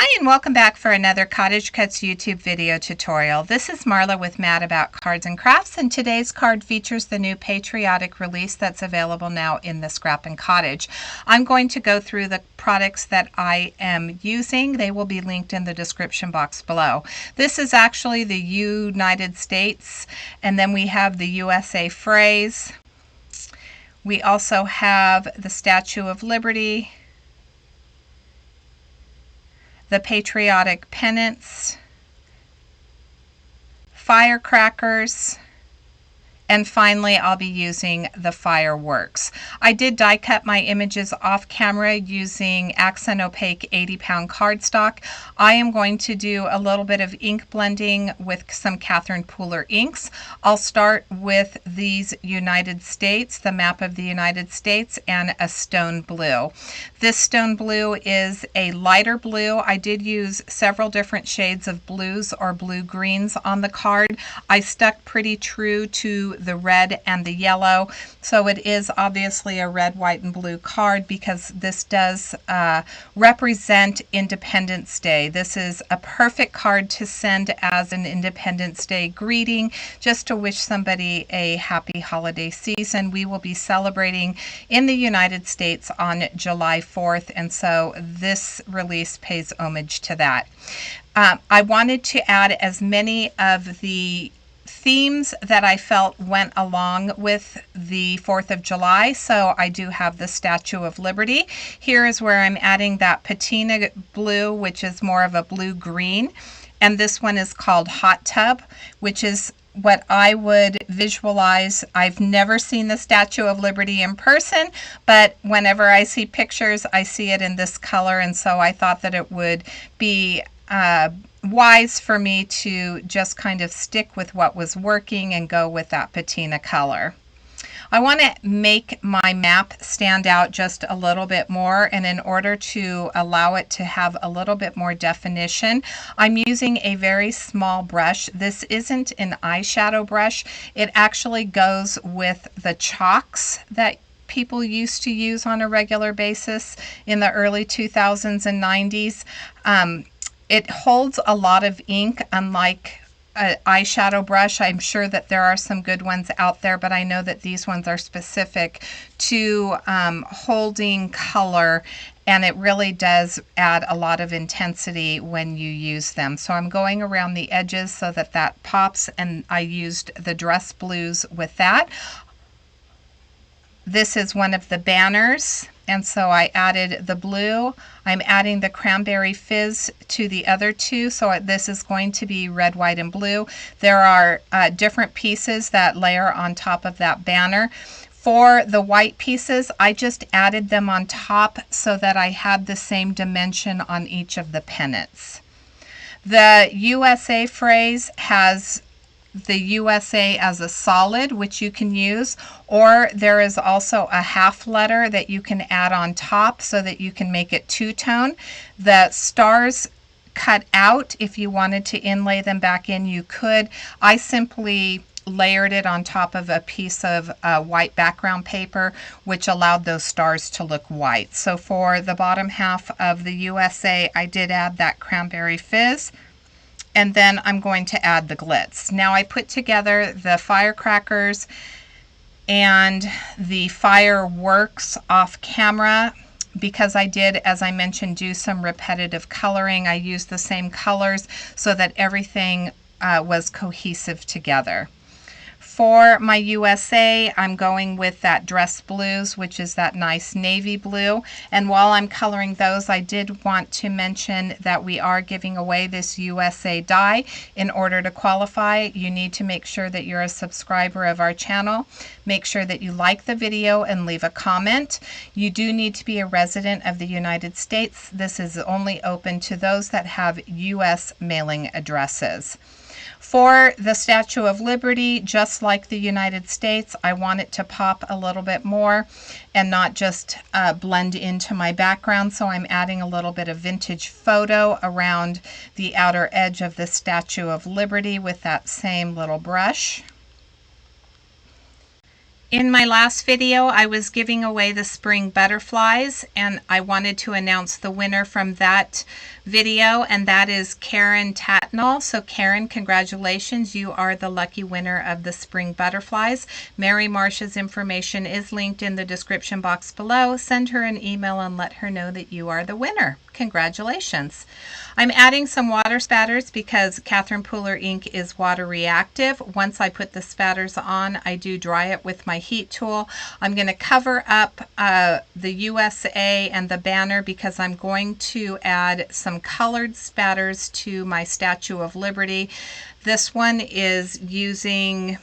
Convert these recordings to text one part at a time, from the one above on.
Hi and welcome back for another CottageCutz YouTube video tutorial. This is Marla with Mad About Cards and Crafts, and today's card features the new Patriotic release that's available now in the Scrapping Cottage. I'm going to go through the products that I am using. They will be linked in the description box below. This is actually the United States, and then we have the USA phrase. We also have the Statue of Liberty, the Patriotic Pennants, Firecrackers, and finally I'll be using the Fireworks. I did die cut my images off camera using accent opaque 80-pound cardstock. I am going to do a little bit of ink blending with some Catherine Pooler inks. I'll start with these United States, the map of the United States, and a stone blue. This stone blue is a lighter blue. I did use several different shades of blues or blue greens on the card. I stuck pretty true to the red and the yellow, so it is obviously a red, white, and blue card because this does represent Independence Day. This is a perfect card to send as an Independence Day greeting, just to wish somebody a happy holiday season. We will be celebrating in the United States on July 4th, and so this release pays homage to that. I wanted to add as many of the themes that I felt went along with the 4th of July, so I do have the Statue of Liberty. Here is where I'm adding that patina blue, which is more of a blue-green, and this one is called Hot Tub, which is what I would visualize. I've never seen the Statue of Liberty in person, but whenever I see pictures, I see it in this color, and so I thought that it would be wise for me to just kind of stick with what was working and go with that patina color. I want to make my map stand out just a little bit more, and in order to allow it to have a little bit more definition, I'm using a very small brush. This isn't an eyeshadow brush. It actually goes with the chalks that people used to use on a regular basis in the early 2000s and 90s. It holds a lot of ink, unlike an eyeshadow brush. I'm sure that there are some good ones out there, but I know that these ones are specific to holding color, and it really does add a lot of intensity when you use them. So I'm going around the edges so that that pops, and I used the dress blues with that. This is one of the banners, and so I added the blue. I'm adding the cranberry fizz to the other two, so this is going to be red, white, and blue. There are different pieces that layer on top of that banner. For the white pieces, I just added them on top so that I had the same dimension on each of the pennants. The USA phrase has the USA as a solid, which you can use, or there is also a half letter that you can add on top so that you can make it two-tone. The stars cut out, if you wanted to inlay them back in, you could. I simply layered it on top of a piece of white background paper, which allowed those stars to look white. So for the bottom half of the USA, I did add that cranberry fizz, and then I'm going to add the glitz. Now I put together the firecrackers and the fireworks off camera because I did, as I mentioned, do some repetitive coloring. I used the same colors so that everything was cohesive together. For my USA, I'm going with that dress blues, which is that nice navy blue. And while I'm coloring those, I did want to mention that we are giving away this USA die. In order to qualify, you need to make sure that you're a subscriber of our channel. Make sure that you like the video and leave a comment. You do need to be a resident of the United States. This is only open to those that have US mailing addresses. For the Statue of Liberty, just like the United States, I want it to pop a little bit more and not just blend into my background, so I'm adding a little bit of vintage photo around the outer edge of the Statue of Liberty with that same little brush. In my last video, I was giving away the spring butterflies, and I wanted to announce the winner from that video, and that is Karen Tatnall. So Karen, congratulations. You are the lucky winner of the spring butterflies. Mary Marsh's information is linked in the description box below. Send her an email and let her know that you are the winner. Congratulations. I'm adding some water spatters because Catherine Pooler ink is water reactive. Once I put the spatters on, I do dry it with my heat tool. I'm going to cover up the USA and the banner because I'm going to add some colored spatters to my Statue of Liberty. This one is using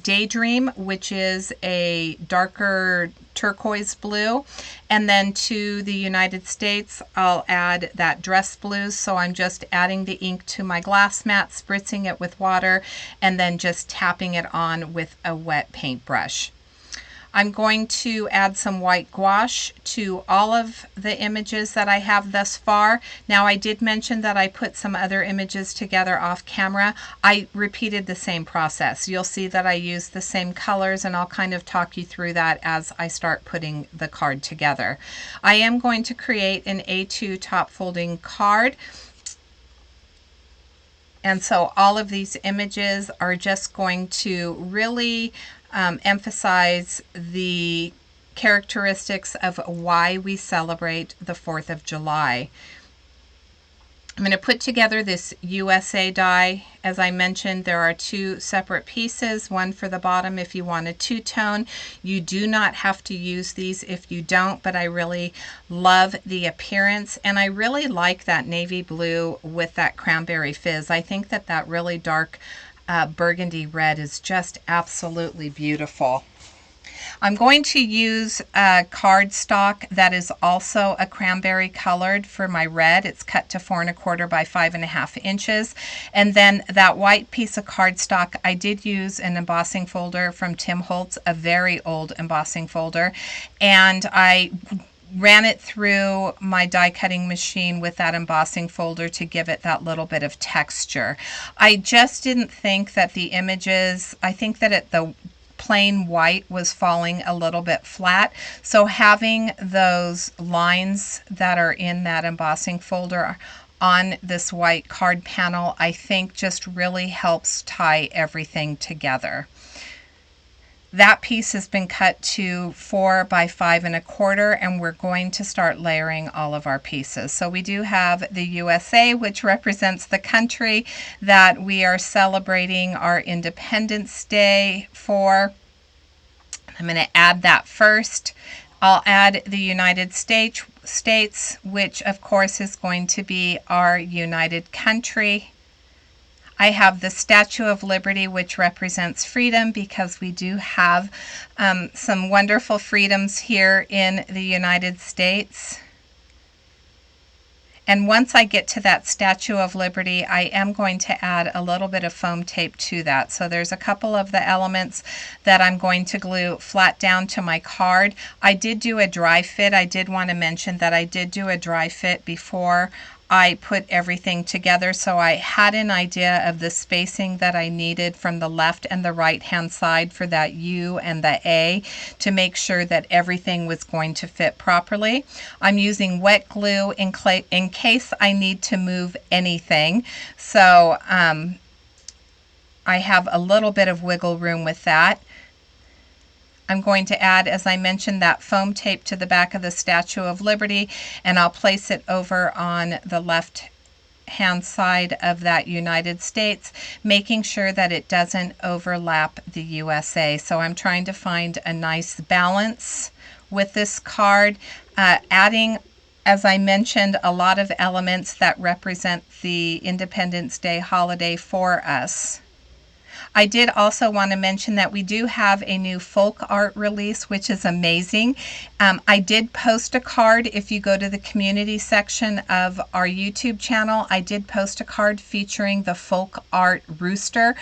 Daydream, which is a darker turquoise blue, and then to the United States I'll add that dress blue. So I'm just adding the ink to my glass mat, spritzing it with water, and then just tapping it on with a wet paintbrush. I'm going to add some white gouache to all of the images that I have thus far. Now, I did mention that I put some other images together off camera. I repeated the same process. You'll see that I use the same colors, and I'll kind of talk you through that as I start putting the card together. I am going to create an A2 top folding card. And so all of these images are just going to really emphasize the characteristics of why we celebrate the 4th of July. I'm going to put together this USA die. As I mentioned, there are two separate pieces, one for the bottom if you want a two-tone. You do not have to use these if you don't, but I really love the appearance, and I really like that navy blue with that cranberry fizz. I think that that really dark burgundy red is just absolutely beautiful. I'm going to use a cardstock that is also a cranberry colored for my red. It's cut to 4 1/4 by 5.5 inches. And then that white piece of cardstock, I did use an embossing folder from Tim Holtz, a very old embossing folder, and I ran it through my die cutting machine with that embossing folder to give it that little bit of texture. I just didn't think that the images, I think that the plain white was falling a little bit flat. So having those lines that are in that embossing folder on this white card panel, I think just really helps tie everything together. That piece has been cut to 4 by 5 1/4, and we're going to start layering all of our pieces. So we do have the USA, which represents the country that we are celebrating our Independence Day for. I'm going to add that first. I'll add the United States, which of course is going to be our united country. I have the Statue of Liberty, which represents freedom, because we do have some wonderful freedoms here in the United States. And once I get to that Statue of Liberty, I am going to add a little bit of foam tape to that. So there's a couple of the elements that I'm going to glue flat down to my card. I did do a dry fit. I did want to mention that I did do a dry fit before I put everything together, so I had an idea of the spacing that I needed from the left and the right hand side for that U and the A to make sure that everything was going to fit properly. I'm using wet glue in case I need to move anything, so I have a little bit of wiggle room with that. I'm going to add, as I mentioned, that foam tape to the back of the Statue of Liberty, and I'll place it over on the left hand side of that United States, making sure that it doesn't overlap the USA. So I'm trying to find a nice balance with this card, adding, as I mentioned, a lot of elements that represent the Independence Day holiday for us. I did also want to mention that we do have a new folk art release, which is amazing. I did post a card. If you go to the community section of our YouTube channel, I did post a card featuring the folk art rooster.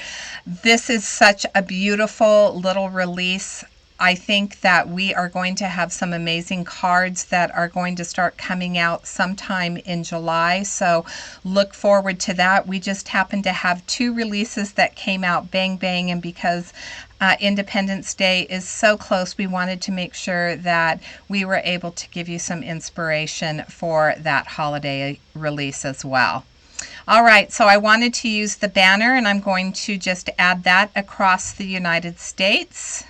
This is such a beautiful little release. I think that we are going to have some amazing cards that are going to start coming out sometime in July, so look forward to that. We just happen to have two releases that came out bang bang, and because Independence Day is so close. We wanted to make sure that we were able to give you some inspiration for that holiday release as well. All right, so I wanted to use the banner, and I'm going to just add that across the United States.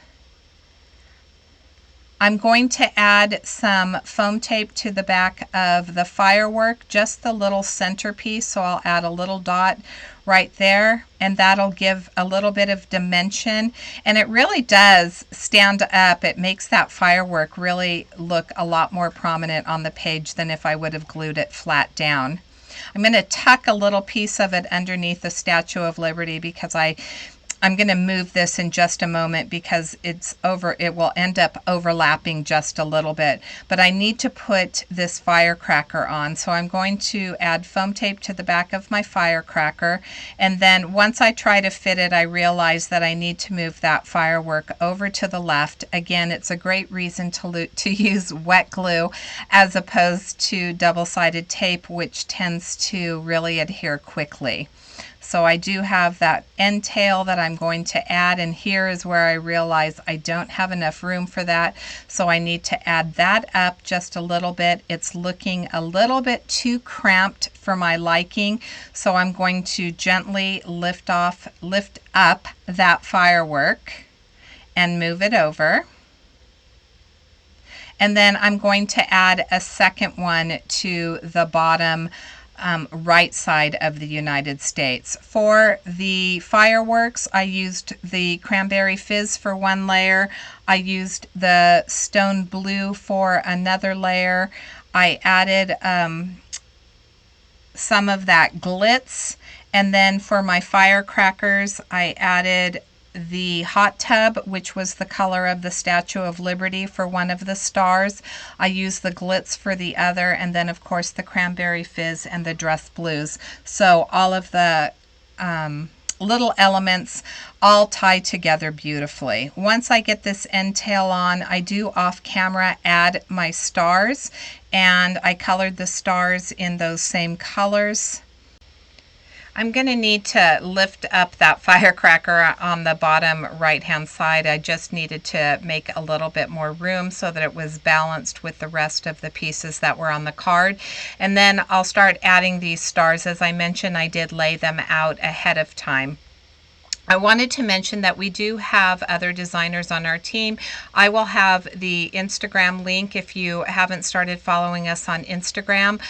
I'm going to add some foam tape to the back of the firework, just the little centerpiece, so I'll add a little dot right there, and that'll give a little bit of dimension, and it really does stand up. It makes that firework really look a lot more prominent on the page than if I would have glued it flat down. I'm going to tuck a little piece of it underneath the Statue of Liberty because I'm going to move this in just a moment because it will end up overlapping just a little bit. But I need to put this firecracker on. So I'm going to add foam tape to the back of my firecracker. And then once I try to fit it, I realize that I need to move that firework over to the left. Again, it's a great reason to use wet glue as opposed to double-sided tape, which tends to really adhere quickly. So I do have that end tail that I'm going to add, and here is where I realize I don't have enough room for that, so I need to add that up just a little bit. It's looking a little bit too cramped for my liking, so I'm going to gently lift up that firework and move it over. And then I'm going to add a second one to the bottom right side of the United States. For the fireworks, I used the cranberry fizz for one layer. I used the stone blue for another layer. I added some of that glitz, and then for my firecrackers, I added the hot tub, which was the color of the Statue of Liberty for one of the stars. I used the glitz for the other, and then of course the cranberry fizz and the dress blues. So all of the little elements all tie together beautifully. Once I get this end tail on, I do off camera add my stars, and I colored the stars in those same colors. I'm going to need to lift up that firecracker on the bottom right hand side. I just needed to make a little bit more room so that it was balanced with the rest of the pieces that were on the card. And then I'll start adding these stars. As I mentioned, I did lay them out ahead of time. I wanted to mention that we do have other designers on our team. I will have the Instagram link if you haven't started following us on Instagram,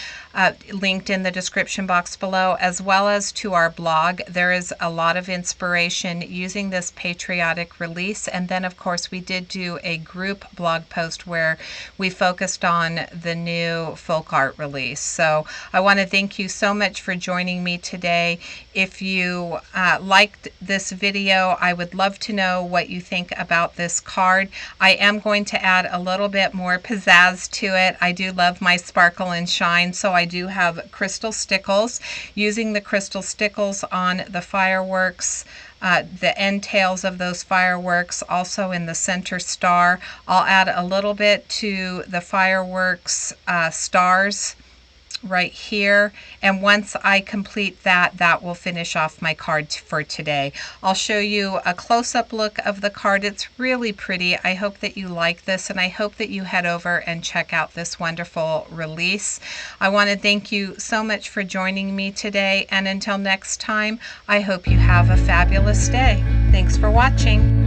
linked in the description box below, as well as to our blog. There is a lot of inspiration using this patriotic release. And then, of course, we did do a group blog post where we focused on the new folk art release. So I want to thank you so much for joining me today. If you liked this video, I would love to know what you think about this card. I am going to add a little bit more pizzazz to it. I do love my sparkle and shine, so I do have crystal stickles. Using the crystal stickles on the fireworks, the end tails of those fireworks, also in the center star. I'll add a little bit to the fireworks stars right here, and once I complete that, that will finish off my card for today. I'll show you a close-up look of the card. It's really pretty. I hope that you like this, and I hope that you head over and check out this wonderful release. I want to thank you so much for joining me today, and until next time, I hope you have a fabulous day. Thanks for watching.